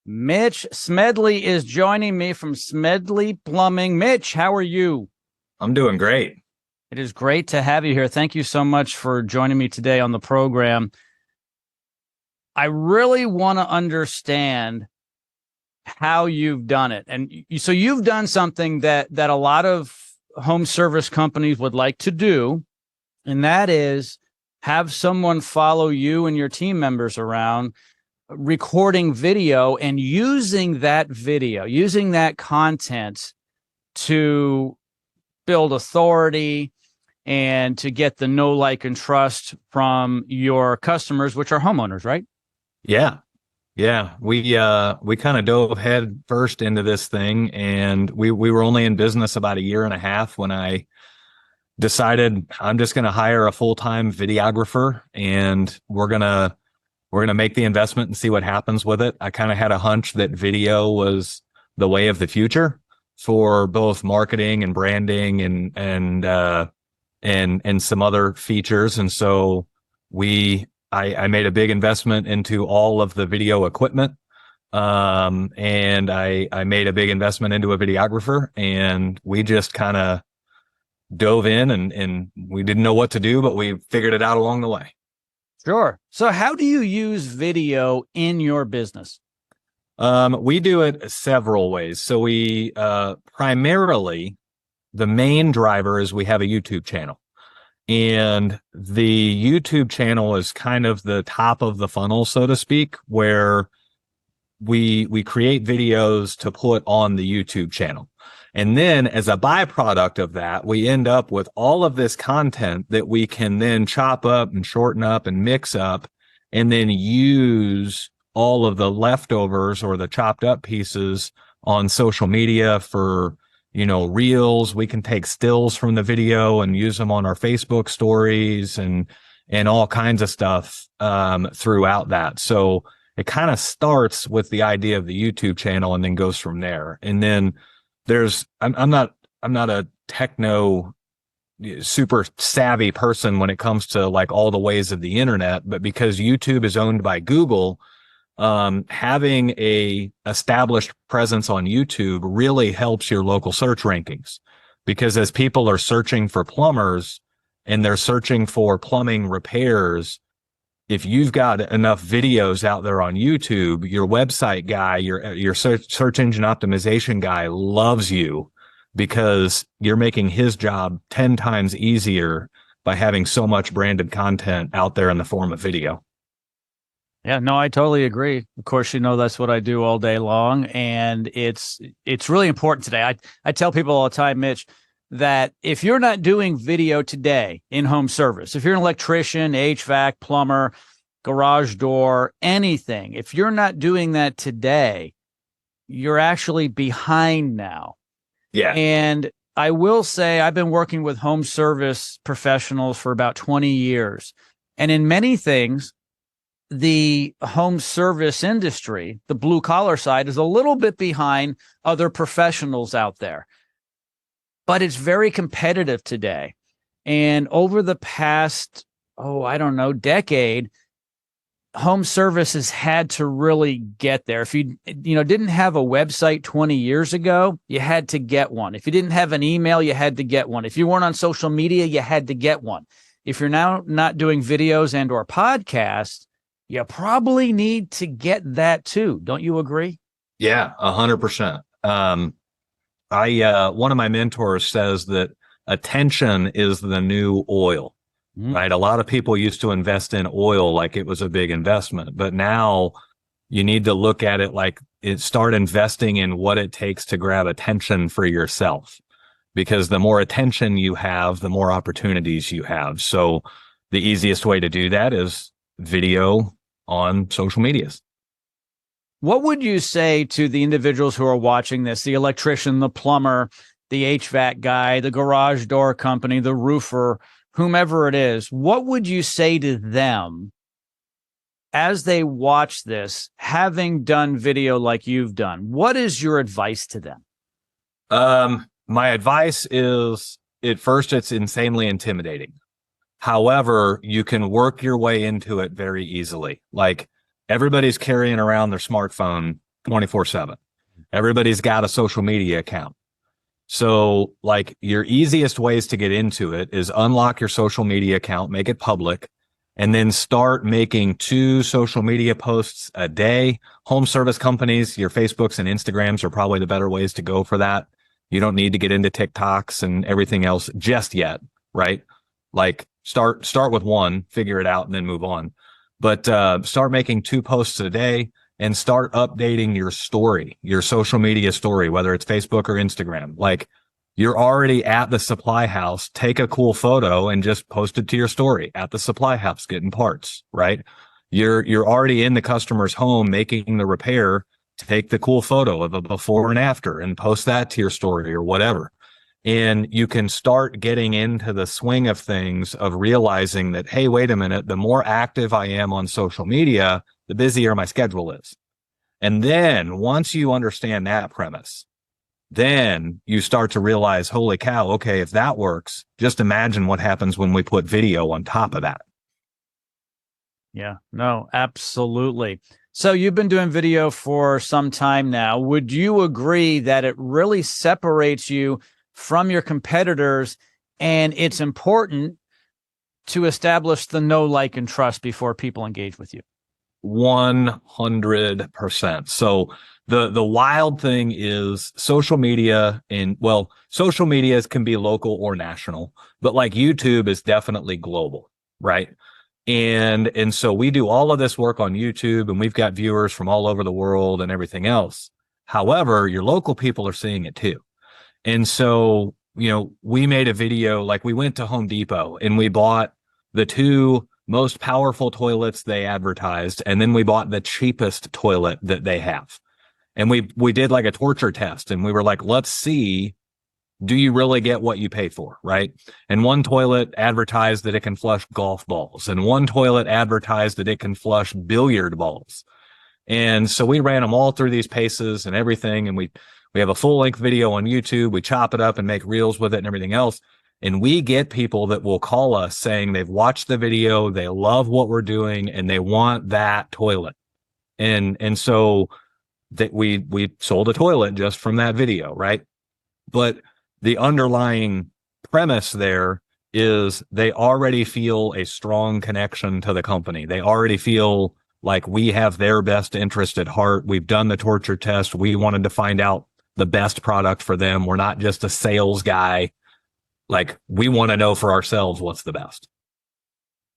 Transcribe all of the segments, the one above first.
Mitch Smedley is joining me from Smedley Plumbing. Mitch, how are you? I'm doing great. It is great to have you here. Thank you so much for joining me today on the program. I really want to understand how you've done it. And so you've done something that a lot of home service companies would like to do, and that is have someone follow you and your team members around recording video and using that video, using that content to build authority and to get the know, like, and trust from your customers, which are homeowners, right? Yeah. Yeah. We kind of dove head first into this thing, and we were only in business about a year and a half when I decided I'm just going to hire a full-time videographer, and we're going to make the investment and see what happens with it. I kind of had a hunch that video was the way of the future for both marketing and branding and some other features. And so I made a big investment into all of the video equipment. And I made a big investment into a videographer, and we just kind of dove in and we didn't know what to do, but we figured it out along the way. Sure. So how do you use video in your business? We do it several ways. So we primarily, the main driver is we have a YouTube channel. And the YouTube channel is kind of the top of the funnel, so to speak, where we create videos to put on the YouTube channel. And then as a byproduct of that, we end up with all of this content that we can then chop up and shorten up and mix up, and then use all of the leftovers or the chopped up pieces on social media for, reels. We can take stills from the video and use them on our Facebook stories and all kinds of stuff throughout that. So it kind of starts with the idea of the YouTube channel and then goes from there. And then I'm not a techno super savvy person when it comes to like all the ways of the internet, but because YouTube is owned by Google, having a established presence on YouTube really helps your local search rankings, because as people are searching for plumbers and they're searching for plumbing repairs, if you've got enough videos out there on YouTube, your website guy, your search engine optimization guy loves you, because you're making his job 10 times easier by having so much branded content out there in the form of video. Yeah, no, I totally agree. Of course, that's what I do all day long. And it's really important today. I tell people all the time, Mitch, that if you're not doing video today in home service, if you're an electrician, HVAC, plumber, garage door, anything, if you're not doing that today, you're actually behind now. Yeah. And I will say I've been working with home service professionals for about 20 years. And in many things, the home service industry, the blue collar side, is a little bit behind other professionals out there. But it's very competitive today. And over the past, decade, home service has had to really get there. If you didn't have a website 20 years ago, you had to get one. If you didn't have an email, you had to get one. If you weren't on social media, you had to get one. If you're now not doing videos and or podcasts, you probably need to get that too. Don't you agree? Yeah, 100%. One of my mentors says that attention is the new oil, right? A lot of people used to invest in oil like it was a big investment, but now you need to look at it like start investing in what it takes to grab attention for yourself, because the more attention you have, the more opportunities you have. So the easiest way to do that is video on social medias. What would you say to the individuals who are watching this, the electrician, the plumber, the HVAC guy, the garage door company, the roofer, whomever it is? What would you say to them as they watch this, having done video like you've done? What is your advice to them? My advice is, at first, it's insanely intimidating. However, you can work your way into it very easily. Like, everybody's carrying around their smartphone 24/7. Everybody's got a social media account. So like your easiest ways to get into it is unlock your social media account, make it public, and then start making 2 social media posts a day. Home service companies, your Facebooks and Instagrams are probably the better ways to go for that. You don't need to get into TikToks and everything else just yet, right? Like start with 1, figure it out, and then move on. But start making 2 posts a day and start updating your story, your social media story, whether it's Facebook or Instagram. Like you're already at the supply house, take a cool photo and just post it to your story at the supply house getting parts, right? You're already in the customer's home making the repair. Take the cool photo of a before and after and post that to your story or whatever. And you can start getting into the swing of things of realizing that, hey, wait a minute, the more active I am on social media, the busier my schedule is. And then once you understand that premise, then you start to realize, holy cow, okay, if that works, just imagine what happens when we put video on top of that. Yeah, no, absolutely. So you've been doing video for some time now. Would you agree that it really separates you from your competitors, and it's important to establish the know, like, and trust before people engage with you? 100%. So the wild thing is social media, and well, social medias can be local or national, but like YouTube is definitely global, right? And so we do all of this work on YouTube, and we've got viewers from all over the world and everything else. However, your local people are seeing it too. And so, we made a video, like we went to Home Depot and we bought the 2 most powerful toilets they advertised, and then we bought the cheapest toilet that they have. And we did like a torture test, and we were like, let's see, do you really get what you pay for, right? And one toilet advertised that it can flush golf balls, and one toilet advertised that it can flush billiard balls. And so we ran them all through these paces and everything, and we have a full-length video on YouTube. We chop it up and make reels with it and everything else. And we get people that will call us saying they've watched the video, they love what we're doing, and they want that toilet. And so that we sold a toilet just from that video, right? But the underlying premise there is they already feel a strong connection to the company. They already feel like we have their best interest at heart. We've done the torture test. We wanted to find out the best product for them. We're not just a sales guy. Like we want to know for ourselves what's the best.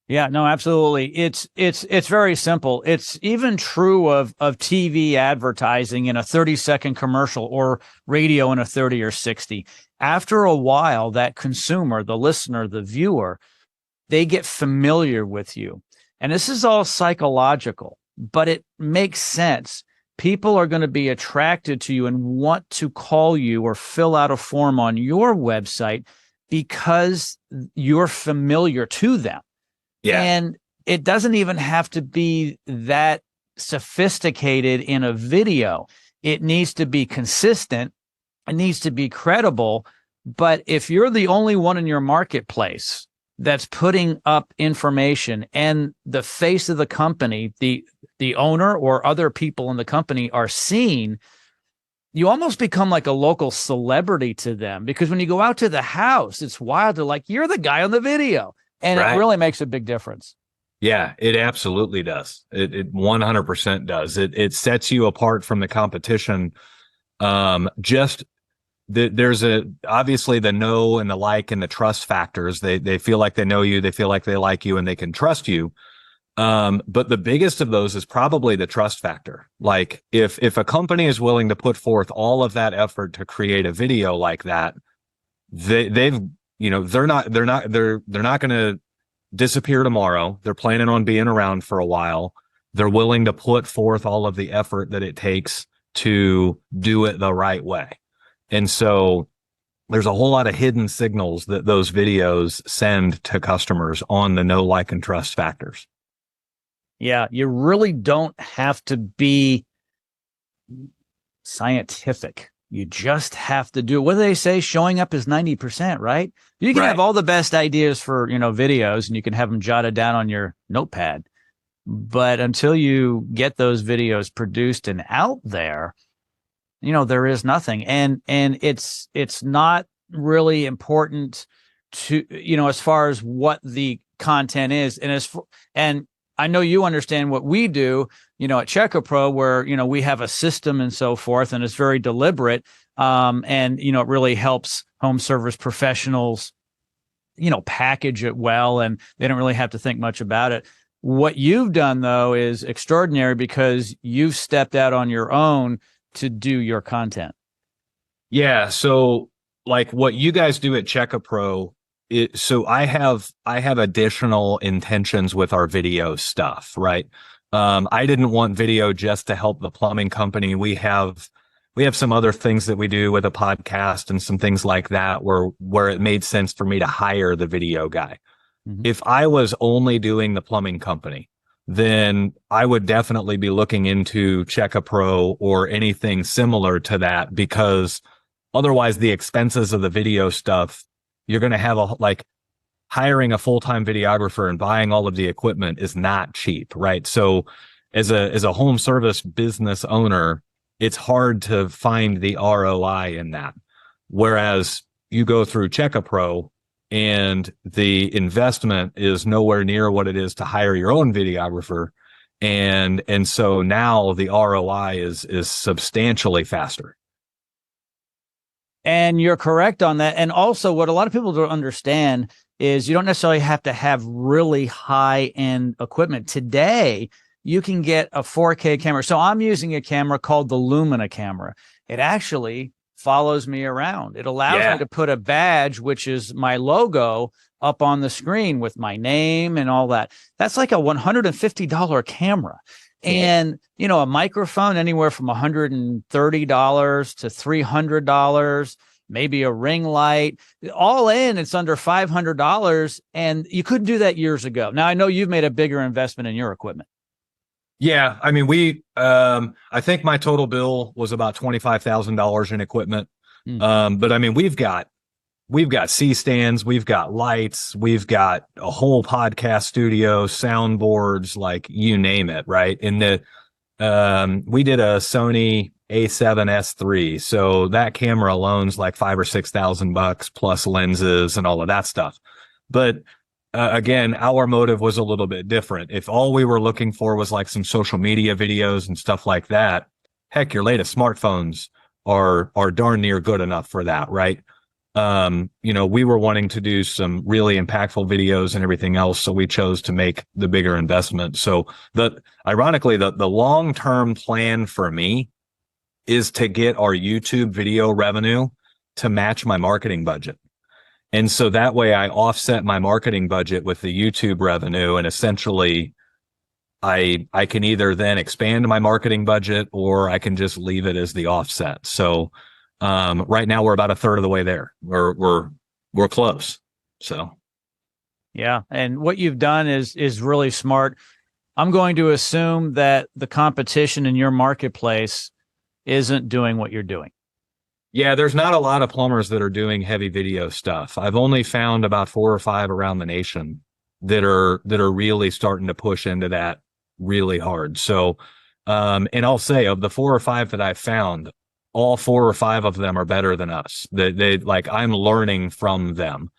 Yeah, no, absolutely. It's very simple. It's even true of TV advertising in a 30-second commercial or radio in a 30 or 60. After a while, that consumer, the listener, the viewer, they get familiar with you. And this is all psychological, but it makes sense. People are going to be attracted to you and want to call you or fill out a form on your website because you're familiar to them. Yeah. And it doesn't even have to be that sophisticated in a video. It needs to be consistent. It needs to be credible. But if you're the only one in your marketplace that's putting up information and the face of the company, the owner or other people in the company are seen, you almost become like a local celebrity to them, because when you go out to the house, it's wild. They're like, you're the guy on the video. And right. It really makes a big difference. Yeah, it absolutely does. It 100% does. It sets you apart from the competition. There's obviously the know and the like and the trust factors. They feel like they know you, they feel like they like you, and they can trust you. But the biggest of those is probably the trust factor. Like if a company is willing to put forth all of that effort to create a video like that, they're not going to disappear tomorrow. They're planning on being around for a while. They're willing to put forth all of the effort that it takes to do it the right way. And so there's a whole lot of hidden signals that those videos send to customers on the know, like, and trust factors. Yeah, you really don't have to be scientific. You just have to do it. What do they say? Showing up is 90%, right? You can have all the best ideas for, videos, and you can have them jotted down on your notepad. But until you get those videos produced and out there, there is nothing. And it's not really important to, as far as what the content is. And I know you understand what we do, at CheckAPro, where, we have a system and so forth, and it's very deliberate. And, it really helps home service professionals, package it well, and they don't really have to think much about it. What you've done, though, is extraordinary because you've stepped out on your own to do your content. Yeah. So like what you guys do at CheckAPro, so I have additional intentions with our video stuff, right? I didn't want video just to help the plumbing company. We have some other things that we do with a podcast and some things like that where it made sense for me to hire the video guy. Mm-hmm. If I was only doing the plumbing company, then I would definitely be looking into CheckAPro or anything similar to that, because otherwise the expenses of the video stuff, you're going to have hiring a full-time videographer and buying all of the equipment is not cheap, right? So as a home service business owner, it's hard to find the ROI in that. Whereas you go through CheckAPro and the investment is nowhere near what it is to hire your own videographer. And so now the ROI is substantially faster. And you're correct on that. And also what a lot of people don't understand is you don't necessarily have to have really high-end equipment. Today, you can get a 4K camera. So I'm using a camera called the Lumina camera. It actually follows me around. It allows me to put a badge, which is my logo, up on the screen with my name and all that. That's like a $150 camera. And, a microphone anywhere from $130 to $300, maybe a ring light, all in, it's under $500. And you couldn't do that years ago. Now, I know you've made a bigger investment in your equipment. Yeah. I mean, I think my total bill was about $25,000 in equipment. But I mean, we've got C-stands, we've got lights, we've got a whole podcast studio, soundboards, like you name it, right? And we did a Sony A7S III, so that camera alone's like $5,000 or $6,000 plus lenses and all of that stuff. But again, our motive was a little bit different. If all we were looking for was like some social media videos and stuff like that, heck, your latest smartphones are darn near good enough for that, right? We were wanting to do some really impactful videos and everything else, so we chose to make the bigger investment. So ironically, the long-term plan for me is to get our YouTube video revenue to match my marketing budget. And so that way I offset my marketing budget with the YouTube revenue, and essentially I can either then expand my marketing budget or I can just leave it as the offset. So right now we're about a third of the way there. We're close. So yeah. And what you've done is really smart. I'm going to assume that the competition in your marketplace isn't doing what you're doing. Yeah, there's not a lot of plumbers that are doing heavy video stuff. I've only found about 4 or 5 around the nation that are really starting to push into that really hard. So, and I'll say, of the 4 or 5 that I've found, all 4 or 5 of them are better than us. They like, I'm learning from them.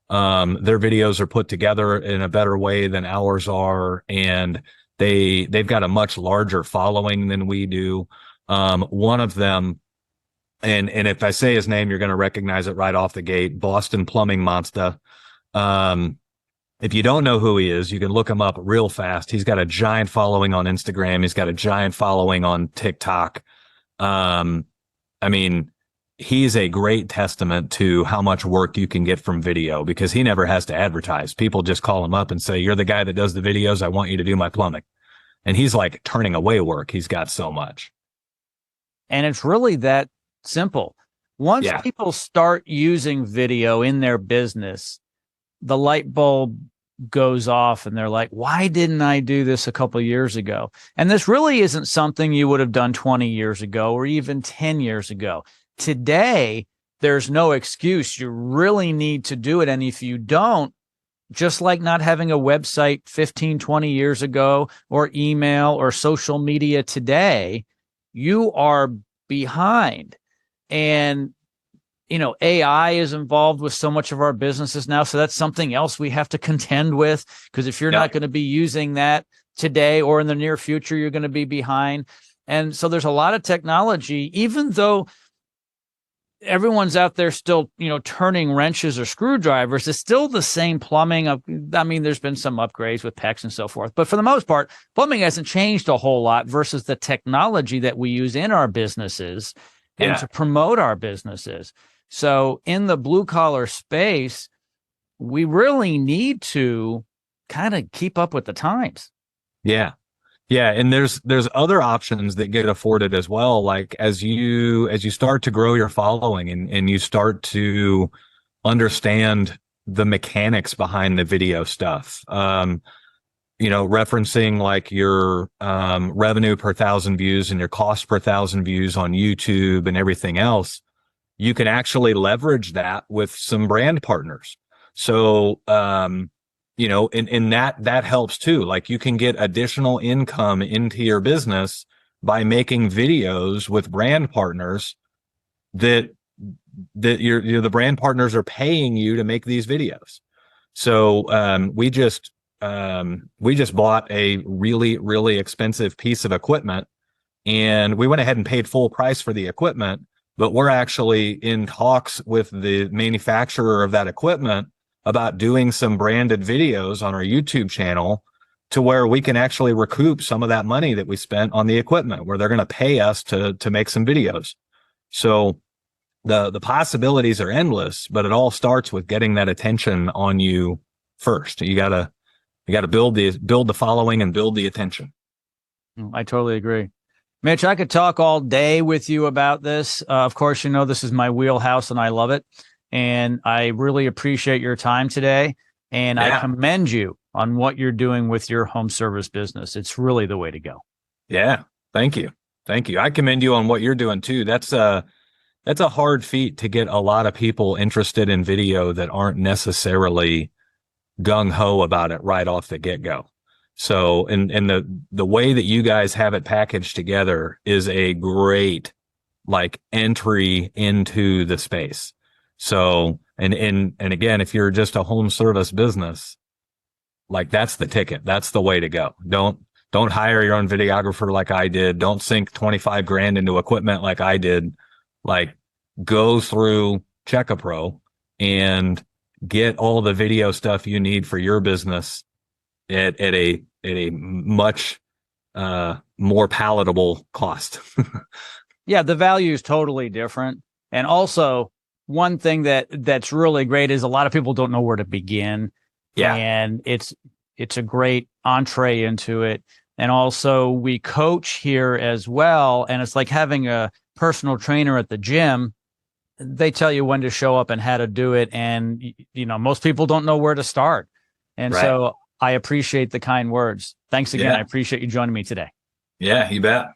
Their videos are put together in a better way than ours are, and they've got a much larger following than we do. One of them, and if I say his name, you're going to recognize it right off the gate, Boston Plumbing Monster. If you don't know who he is, you can look him up real fast. He's got a giant following on Instagram. He's got a giant following on TikTok. I mean, he's a great testament to how much work you can get from video, because he never has to advertise. People just call him up and say, "You're the guy that does the videos. I want you to do my plumbing." And he's like turning away work. He's got so much. And it's really that simple. Once people start using video in their business, the light bulb goes off and they're like, why didn't I do this a couple of years ago? And this really isn't something you would have done 20 years ago or even 10 years ago. Today, there's no excuse. You really need to do it. And if you don't, just like not having a website 15, 20 years ago, or email or social media today, you are behind. And, AI is involved with so much of our businesses now. So that's something else we have to contend with, because if you're not going to be using that today or in the near future, you're going to be behind. And so there's a lot of technology, even though everyone's out there still, turning wrenches or screwdrivers. It's still the same plumbing. There's been some upgrades with PEX and so forth, but for the most part, plumbing hasn't changed a whole lot versus the technology that we use in our businesses and to promote our businesses. So in the blue collar space, we really need to kind of keep up with the times. Yeah. Yeah. And there's other options that get afforded as well. Like as you start to grow your following and you start to understand the mechanics behind the video stuff, referencing like your revenue per 1,000 views and your cost per 1,000 views on YouTube and everything else, you can actually leverage that with some brand partners. So, and that helps too. Like you can get additional income into your business by making videos with brand partners that the brand partners are paying you to make these videos. So, we just bought a really, really expensive piece of equipment, and we went ahead and paid full price for the equipment, but we're actually in talks with the manufacturer of that equipment about doing some branded videos on our YouTube channel to where we can actually recoup some of that money that we spent on the equipment, where they're going to pay us to make some videos. So the possibilities are endless, but it all starts with getting that attention on you first. You gotta build the following and build the attention. I totally agree. Mitch, I could talk all day with you about this. Of course, this is my wheelhouse and I love it. And I really appreciate your time today. And I commend you on what you're doing with your home service business. It's really the way to go. Yeah. Thank you. Thank you. I commend you on what you're doing too. That's a hard feat to get a lot of people interested in video that aren't necessarily gung ho about it right off the get go. So, and the way that you guys have it packaged together is a great entry into the space. So, and again, if you're just a home service business, that's the ticket. That's the way to go. Don't hire your own videographer like I did. Don't sink 25 grand into equipment like I did. Go through Check-A-Pro and get all the video stuff you need for your business at a much more palatable cost. Yeah, the value is totally different. And also, one thing that's really great is a lot of people don't know where to begin. Yeah. And it's a great entree into it. And also we coach here as well. And it's like having a personal trainer at the gym. They tell you when to show up and how to do it. And, most people don't know where to start. And so I appreciate the kind words. Thanks again. I appreciate you joining me today. Yeah, you bet.